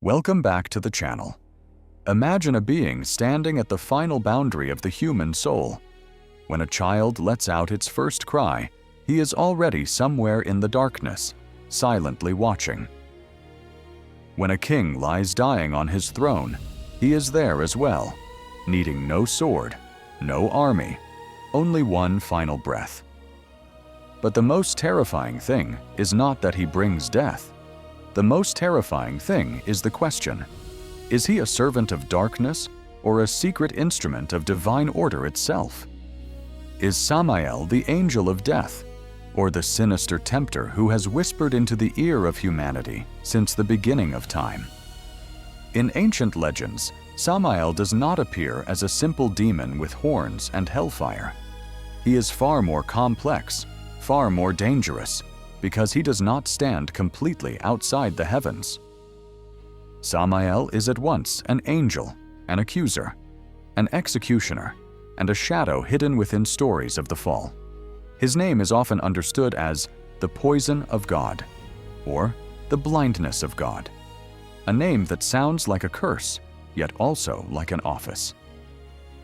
Welcome back to the channel. Imagine a being standing at the final boundary of the human soul. When a child lets out its first cry, he is already somewhere in the darkness, silently watching. When a king lies dying on his throne, he is there as well, needing no sword, no army, only one final breath. But the most terrifying thing is not that he brings death. The most terrifying thing is the question: is he a servant of darkness or a secret instrument of divine order itself? Is Samael the angel of death, or the sinister tempter who has whispered into the ear of humanity since the beginning of time? In ancient legends, Samael does not appear as a simple demon with horns and hellfire. He is far more complex, far more dangerous, because he does not stand completely outside the heavens. Samael is at once an angel, an accuser, an executioner, and a shadow hidden within stories of the fall. His name is often understood as the poison of God, or the blindness of God, a name that sounds like a curse, yet also like an office.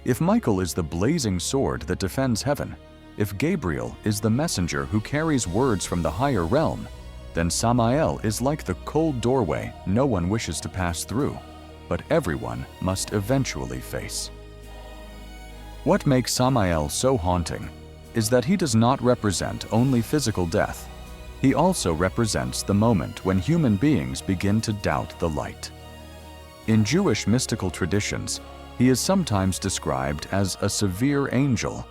If Michael is the blazing sword that defends heaven, if Gabriel is the messenger who carries words from the higher realm, then Samael is like the cold doorway no one wishes to pass through, but everyone must eventually face. What makes Samael so haunting is that he does not represent only physical death. He also represents the moment when human beings begin to doubt the light. In Jewish mystical traditions, he is sometimes described as a severe angel,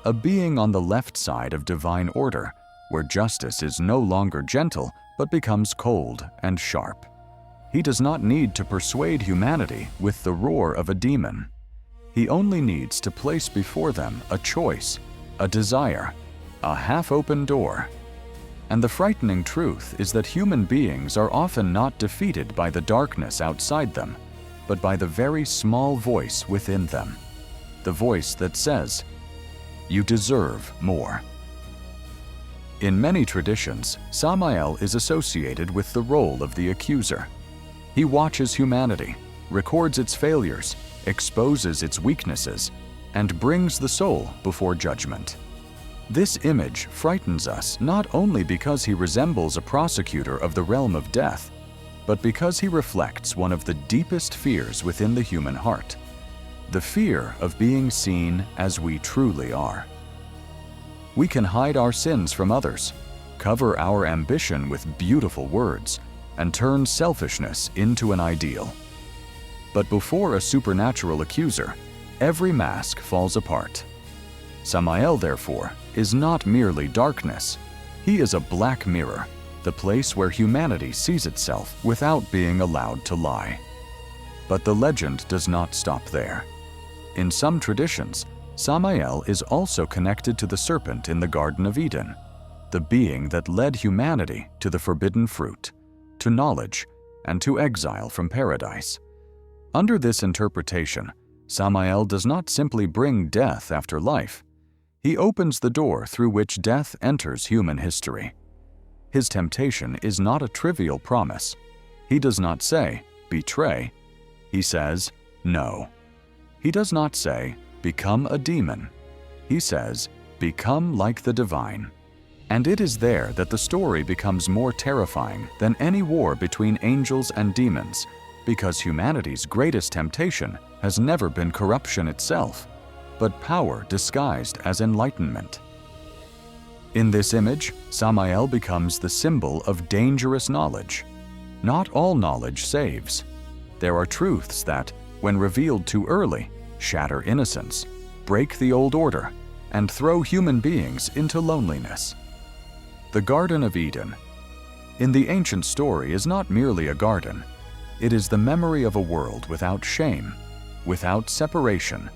a being on the left side of divine order, where justice is no longer gentle but becomes cold and sharp. He does not need to persuade humanity with the roar of a demon. He only needs to place before them a choice, a desire, a half-open door. And the frightening truth is that human beings are often not defeated by the darkness outside them, but by the very small voice within them, the voice that says, "You deserve more." In many traditions, Samael is associated with the role of the accuser. He watches humanity, records its failures, exposes its weaknesses, and brings the soul before judgment. This image frightens us not only because he resembles a prosecutor of the realm of death, but because he reflects one of the deepest fears within the human heart: the fear of being seen as we truly are. We can hide our sins from others, cover our ambition with beautiful words, and turn selfishness into an ideal. But before a supernatural accuser, every mask falls apart. Samael, therefore, is not merely darkness. He is a black mirror, the place where humanity sees itself without being allowed to lie. But the legend does not stop there. In some traditions, Samael is also connected to the serpent in the Garden of Eden, the being that led humanity to the forbidden fruit, to knowledge, and to exile from paradise. Under this interpretation, Samael does not simply bring death after life. He opens the door through which death enters human history. His temptation is not a trivial promise. He does not say, "Betray." He says, "No." He does not say, "Become a demon." He says, "Become like the divine." And it is there that the story becomes more terrifying than any war between angels and demons, because humanity's greatest temptation has never been corruption itself, but power disguised as enlightenment. In this image, Samael becomes the symbol of dangerous knowledge. Not all knowledge saves. There are truths that, when revealed too early, shatter innocence, break the old order, and throw human beings into loneliness. The Garden of Eden, in the ancient story, is not merely a garden. It is the memory of a world without shame, without separation,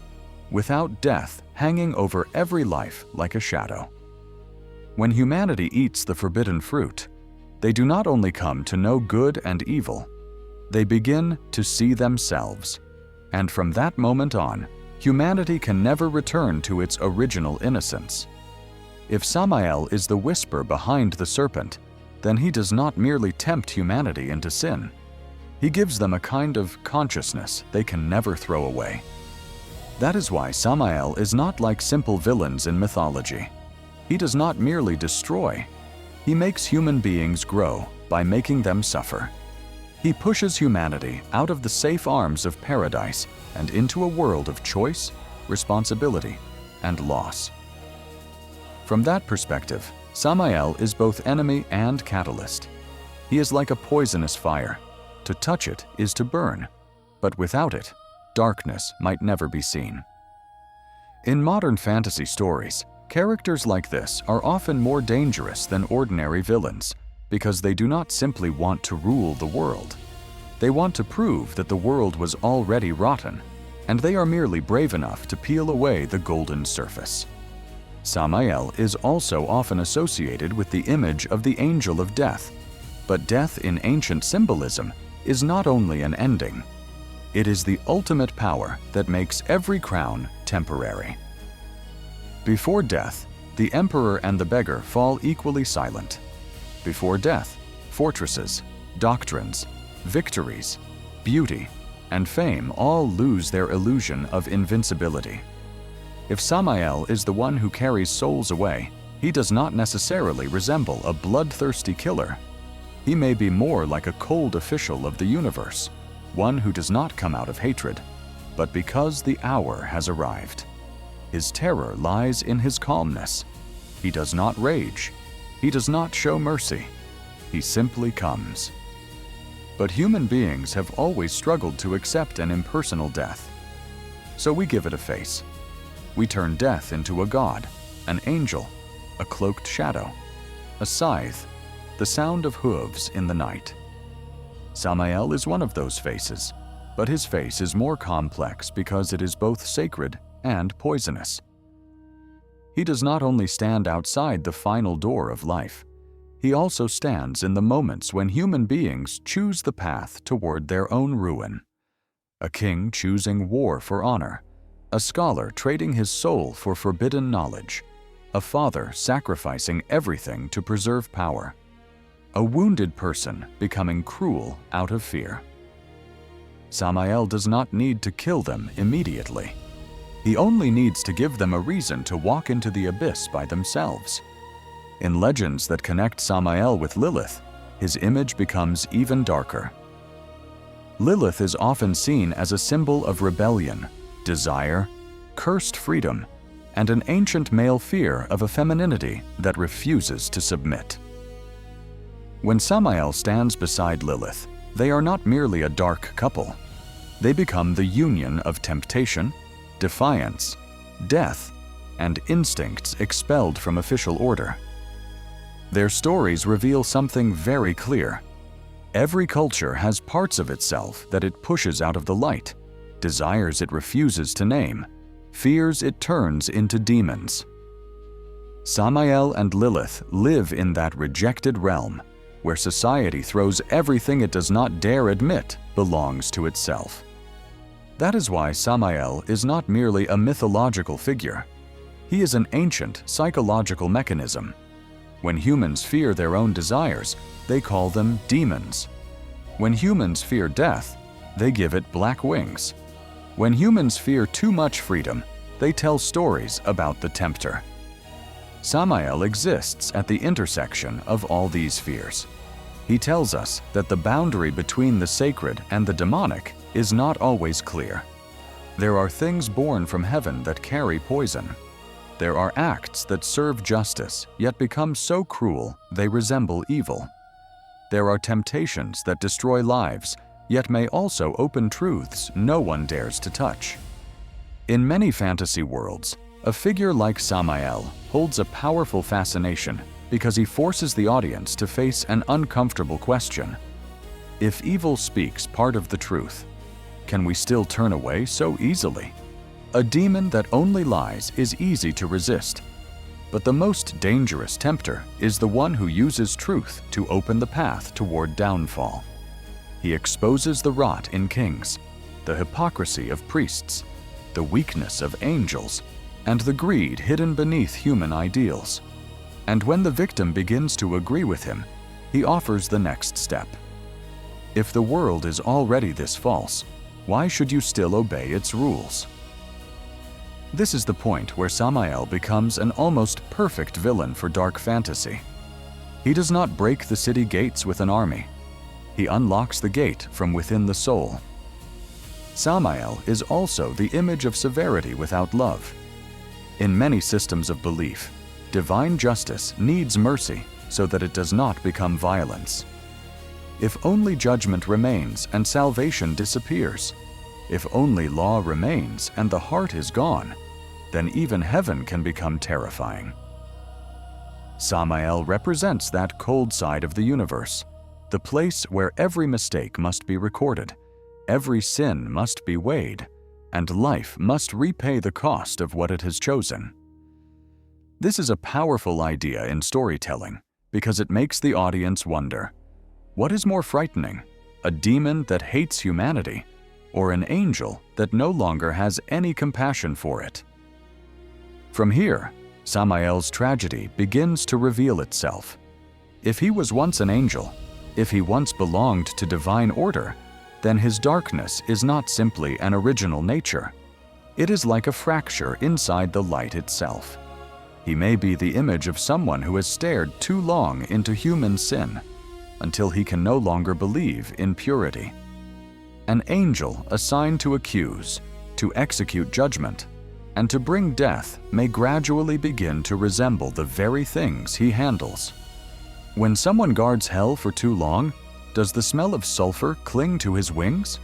without death hanging over every life like a shadow. When humanity eats the forbidden fruit, they do not only come to know good and evil, they begin to see themselves. And from that moment on, humanity can never return to its original innocence. If Samael is the whisper behind the serpent, then he does not merely tempt humanity into sin. He gives them a kind of consciousness they can never throw away. That is why Samael is not like simple villains in mythology. He does not merely destroy. He makes human beings grow by making them suffer. He pushes humanity out of the safe arms of paradise and into a world of choice, responsibility, and loss. From that perspective, Samael is both enemy and catalyst. He is like a poisonous fire. To touch it is to burn, but without it, darkness might never be seen. In modern fantasy stories, characters like this are often more dangerous than ordinary villains because they do not simply want to rule the world. They want to prove that the world was already rotten, and they are merely brave enough to peel away the golden surface. Samael is also often associated with the image of the angel of death, but death in ancient symbolism is not only an ending. It is the ultimate power that makes every crown temporary. Before death, the emperor and the beggar fall equally silent. Before death, fortresses, doctrines, victories, beauty, and fame all lose their illusion of invincibility. If Samael is the one who carries souls away, he does not necessarily resemble a bloodthirsty killer. He may be more like a cold official of the universe, one who does not come out of hatred, but because the hour has arrived. His terror lies in his calmness. He does not rage. He does not show mercy. He simply comes. But human beings have always struggled to accept an impersonal death. So we give it a face. We turn death into a god, an angel, a cloaked shadow, a scythe, the sound of hooves in the night. Samael is one of those faces, but his face is more complex because it is both sacred and poisonous. He does not only stand outside the final door of life, he also stands in the moments when human beings choose the path toward their own ruin. A king choosing war for honor, a scholar trading his soul for forbidden knowledge, a father sacrificing everything to preserve power, a wounded person becoming cruel out of fear. Samael does not need to kill them immediately. He only needs to give them a reason to walk into the abyss by themselves. In legends that connect Samael with Lilith, his image becomes even darker. Lilith is often seen as a symbol of rebellion, desire, cursed freedom, and an ancient male fear of a femininity that refuses to submit. When Samael stands beside Lilith, they are not merely a dark couple. They become the union of temptation, defiance, death, and instincts expelled from official order. Their stories reveal something very clear. Every culture has parts of itself that it pushes out of the light, desires it refuses to name, fears it turns into demons. Samael and Lilith live in that rejected realm, where society throws everything it does not dare admit belongs to itself. That is why Samael is not merely a mythological figure. He is an ancient psychological mechanism. When humans fear their own desires, they call them demons. When humans fear death, they give it black wings. When humans fear too much freedom, they tell stories about the Tempter. Samael exists at the intersection of all these fears. He tells us that the boundary between the sacred and the demonic is not always clear. There are things born from heaven that carry poison. There are acts that serve justice, yet become so cruel they resemble evil. There are temptations that destroy lives, yet may also open truths no one dares to touch. In many fantasy worlds, a figure like Samael holds a powerful fascination because he forces the audience to face an uncomfortable question. If evil speaks part of the truth, can we still turn away so easily? A demon that only lies is easy to resist, but the most dangerous tempter is the one who uses truth to open the path toward downfall. He exposes the rot in kings, the hypocrisy of priests, the weakness of angels, and the greed hidden beneath human ideals. And when the victim begins to agree with him, he offers the next step. If the world is already this false, why should you still obey its rules? This is the point where Samael becomes an almost perfect villain for dark fantasy. He does not break the city gates with an army. He unlocks the gate from within the soul. Samael is also the image of severity without love. In many systems of belief, divine justice needs mercy so that it does not become violence. If only judgment remains and salvation disappears, if only law remains and the heart is gone, then even heaven can become terrifying. Samael represents that cold side of the universe, the place where every mistake must be recorded, every sin must be weighed, and life must repay the cost of what it has chosen. This is a powerful idea in storytelling because it makes the audience wonder, what is more frightening, a demon that hates humanity or an angel that no longer has any compassion for it? From here, Samael's tragedy begins to reveal itself. If he was once an angel, if he once belonged to divine order, then his darkness is not simply an original nature. It is like a fracture inside the light itself. He may be the image of someone who has stared too long into human sin, until he can no longer believe in purity. An angel assigned to accuse, to execute judgment, and to bring death may gradually begin to resemble the very things he handles. When someone guards hell for too long, does the smell of sulfur cling to his wings?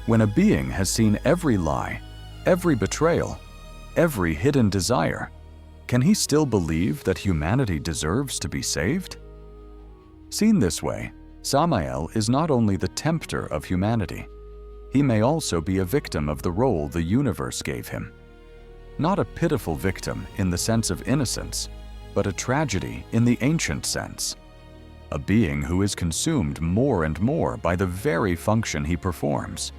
When a being has seen every lie, every betrayal, every hidden desire, can he still believe that humanity deserves to be saved? Seen this way, Samael is not only the tempter of humanity, he may also be a victim of the role the universe gave him. Not a pitiful victim in the sense of innocence, but a tragedy in the ancient sense. A being who is consumed more and more by the very function he performs.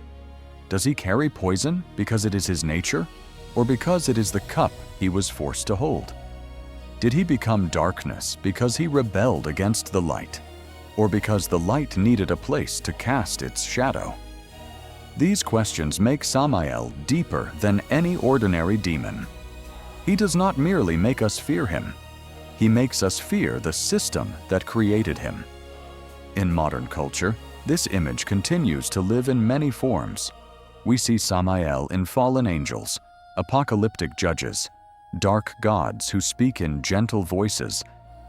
Does he carry poison because it is his nature, or because it is the cup he was forced to hold? Did he become darkness because he rebelled against the light, or because the light needed a place to cast its shadow? These questions make Samael deeper than any ordinary demon. He does not merely make us fear him. He makes us fear the system that created him. In modern culture, this image continues to live in many forms. We see Samael in fallen angels, apocalyptic judges, dark gods who speak in gentle voices,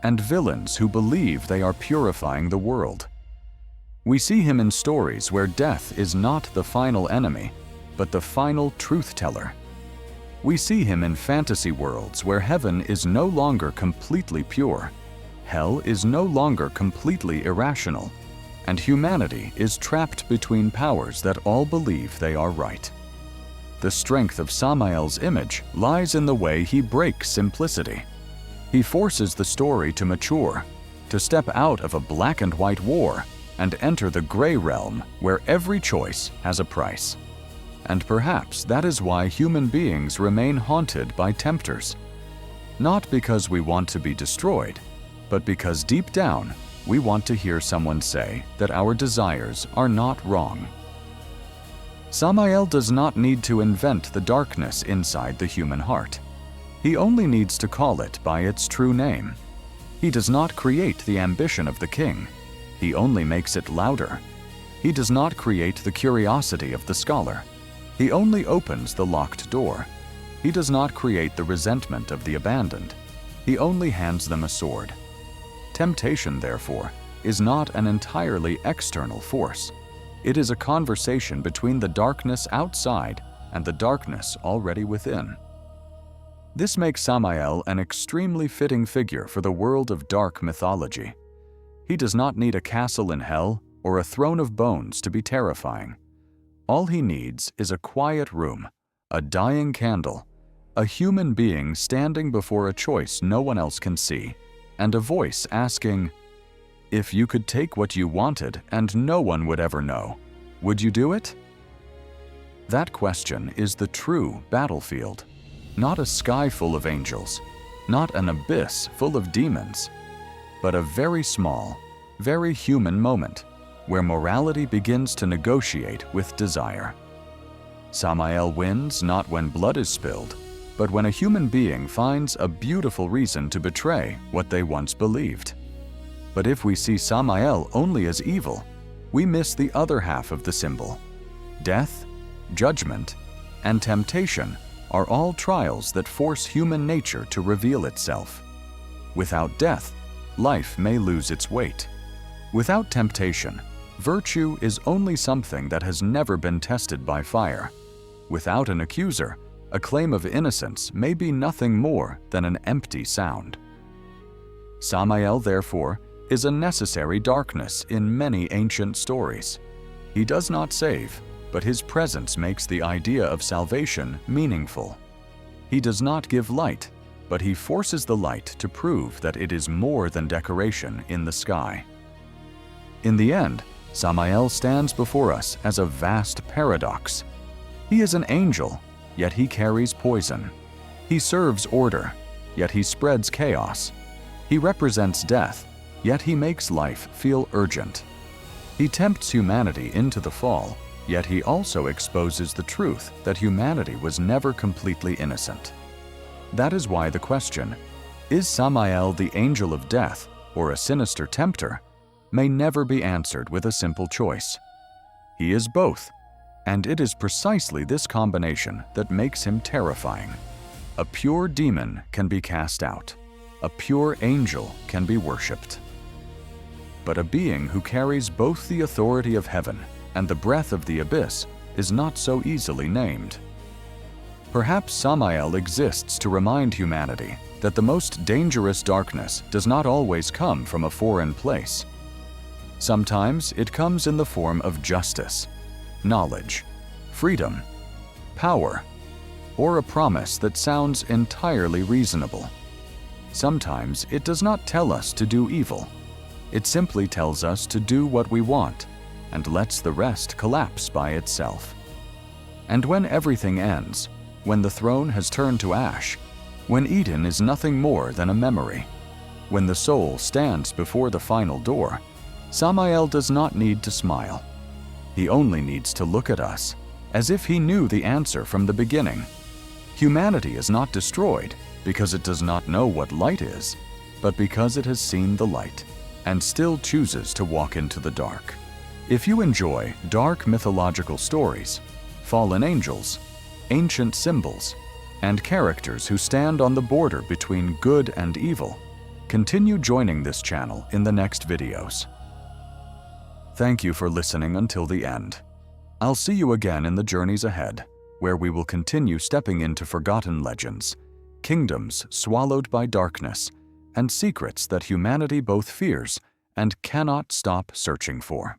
and villains who believe they are purifying the world. We see him in stories where death is not the final enemy, but the final truth-teller. We see him in fantasy worlds where heaven is no longer completely pure, hell is no longer completely irrational, and humanity is trapped between powers that all believe they are right. The strength of Samael's image lies in the way he breaks simplicity. He forces the story to mature, to step out of a black and white war and enter the gray realm where every choice has a price. And perhaps that is why human beings remain haunted by tempters. Not because we want to be destroyed, but because deep down we want to hear someone say that our desires are not wrong. Samael does not need to invent the darkness inside the human heart. He only needs to call it by its true name. He does not create the ambition of the king. He only makes it louder. He does not create the curiosity of the scholar. He only opens the locked door. He does not create the resentment of the abandoned. He only hands them a sword. Temptation, therefore, is not an entirely external force. It is a conversation between the darkness outside and the darkness already within. This makes Samael an extremely fitting figure for the world of dark mythology. He does not need a castle in hell or a throne of bones to be terrifying. All he needs is a quiet room, a dying candle, a human being standing before a choice no one else can see, and a voice asking, "If you could take what you wanted and no one would ever know, would you do it?" That question is the true battlefield, not a sky full of angels, not an abyss full of demons, but a very small, very human moment, where morality begins to negotiate with desire. Samael wins not when blood is spilled, but when a human being finds a beautiful reason to betray what they once believed. But if we see Samael only as evil, we miss the other half of the symbol. Death, judgment, and temptation are all trials that force human nature to reveal itself. Without death, life may lose its weight. Without temptation, virtue is only something that has never been tested by fire. Without an accuser, a claim of innocence may be nothing more than an empty sound. Samael, therefore, is a necessary darkness in many ancient stories. He does not save, but his presence makes the idea of salvation meaningful. He does not give light, but he forces the light to prove that it is more than decoration in the sky. In the end, Samael stands before us as a vast paradox. He is an angel, yet he carries poison. He serves order, yet he spreads chaos. He represents death, yet he makes life feel urgent. He tempts humanity into the fall, yet he also exposes the truth that humanity was never completely innocent. That is why the question, is Samael the angel of death or a sinister tempter, may never be answered with a simple choice. He is both, and it is precisely this combination that makes him terrifying. A pure demon can be cast out. A pure angel can be worshipped. But a being who carries both the authority of heaven and the breath of the abyss is not so easily named. Perhaps Samael exists to remind humanity that the most dangerous darkness does not always come from a foreign place. Sometimes it comes in the form of justice, knowledge, freedom, power, or a promise that sounds entirely reasonable. Sometimes it does not tell us to do evil. It simply tells us to do what we want and lets the rest collapse by itself. And when everything ends, when the throne has turned to ash, when Eden is nothing more than a memory, when the soul stands before the final door, Samael does not need to smile. He only needs to look at us, as if he knew the answer from the beginning. Humanity is not destroyed because it does not know what light is, but because it has seen the light and still chooses to walk into the dark. If you enjoy dark mythological stories, fallen angels, ancient symbols, and characters who stand on the border between good and evil, continue joining this channel in the next videos. Thank you for listening until the end. I'll see you again in the journeys ahead, where we will continue stepping into forgotten legends, kingdoms swallowed by darkness, and secrets that humanity both fears and cannot stop searching for.